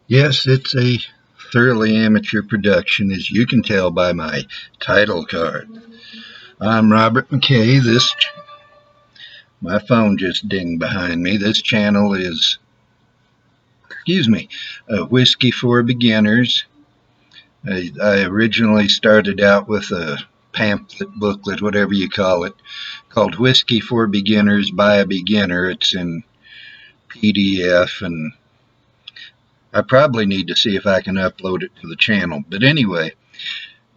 Yes, it's a thoroughly amateur production, as you can tell by my title card. I'm Robert McKay. My phone just dinged behind me. This channel is, Whiskey for Beginners. I originally started out with a pamphlet, booklet, whatever you call it, called Whiskey for Beginners by a Beginner. It's in PDF, and I probably need to see if I can upload it to the channel. But anyway,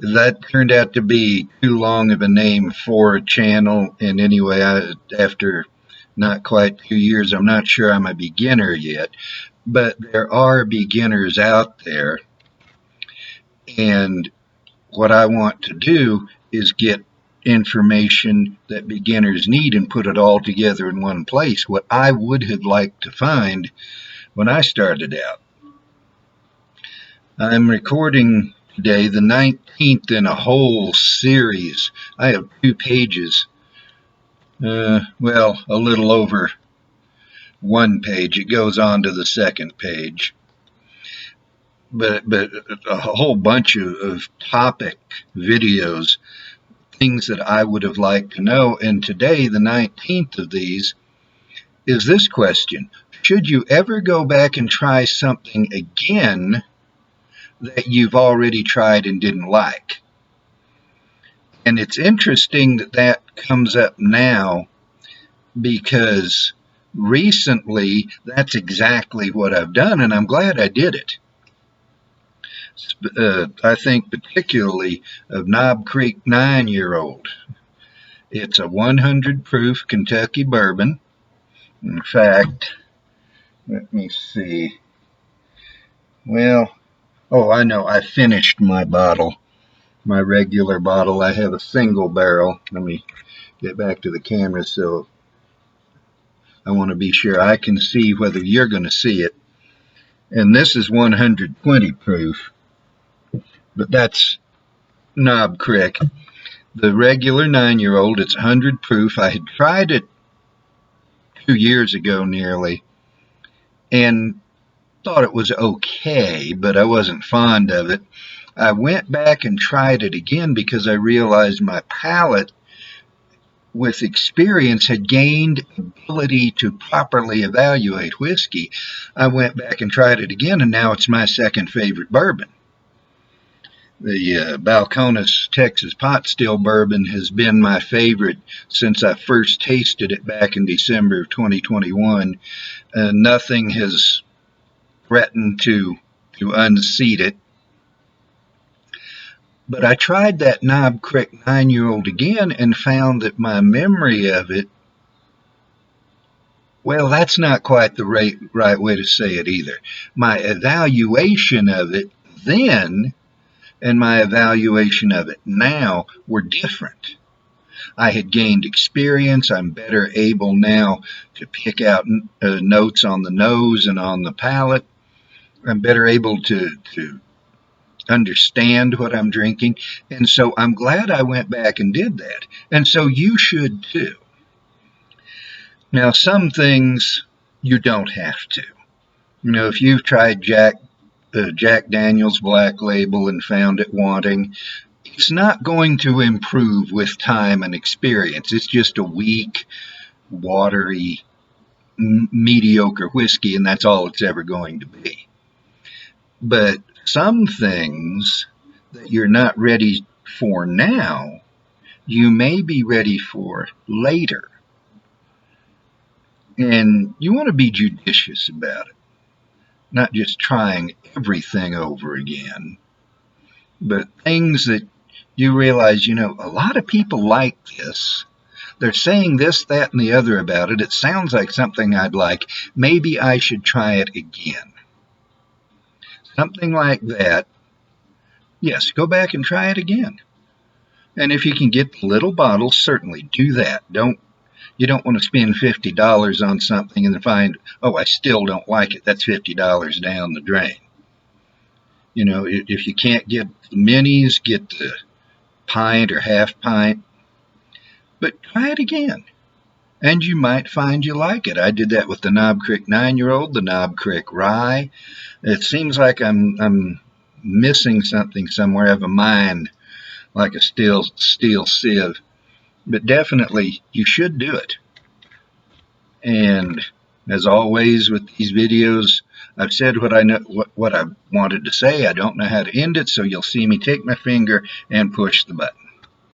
that turned out to be too long of a name for a channel. And anyway, after not quite 2 years, I'm not sure I'm a beginner yet. But there are beginners out there. And what I want to do is get information that beginners need and put it all together in one place. What I would have liked to find when I started out. I'm recording today the 19th in a whole series. I have 2 pages. A little over 1 page. It goes on to the second page. But a whole bunch of topic videos, things that I would have liked to know. And today, the 19th of these, is this question. Should you ever go back and try something again that you've already tried and didn't like? And it's interesting that that comes up now, because recently that's exactly what I've done, and I'm glad I did it. I think particularly of Knob Creek 9-year-old. It's a 100 proof Kentucky bourbon. In fact, let me see. I know, I finished my bottle. My regular bottle. I have a single barrel. Let me get back to the camera, so I want to be sure I can see whether you're going to see it. And this is 120 proof, but that's Knob Creek. The regular 9-year-old, it's 100 proof. I had tried it 2 years ago nearly and thought it was okay, but I wasn't fond of it. I went back and tried it again because I realized my palate, with experience, had gained ability to properly evaluate whiskey. I went back and tried it again, and now it's my second favorite bourbon. The Balcones Texas Pot Still Bourbon has been my favorite since I first tasted it back in December of 2021. Nothing has threatened to unseat it. But I tried that Knob Creek 9-year-old again and found that my memory of it, well, that's not quite the right way to say it either. My evaluation of it then and my evaluation of it now were different. I had gained experience. I'm better able now to pick out notes on the nose and on the palate. I'm better able to understand what I'm drinking. And so I'm glad I went back and did that. And so you should too. Now, some things you don't have to. If you've tried Jack Daniel's Black Label and found it wanting, it's not going to improve with time and experience. It's just a weak, watery, mediocre whiskey, and that's all it's ever going to be. But some things that you're not ready for now, you may be ready for later. And you want to be judicious about it, not just trying everything over again, but things that you realize, a lot of people like this. They're saying this, that, and the other about it. It sounds like something I'd like. Maybe I should try it again. Something like that. Yes, go back and try it again. And if you can get the little bottles, certainly do that. You don't want to spend $50 on something and then find, oh, I still don't like it. That's $50 down the drain. If you can't get the minis, get the pint or half pint. But try it again. and you might find you like it. I did that with the Knob Creek 9-year-old, the Knob Creek Rye. It seems like I'm missing something somewhere. I have a mind like a steel sieve, but definitely you should do it. And as always with these videos, I've said what I know, what I wanted to say. I don't know how to end it, so you'll see me take my finger and push the button.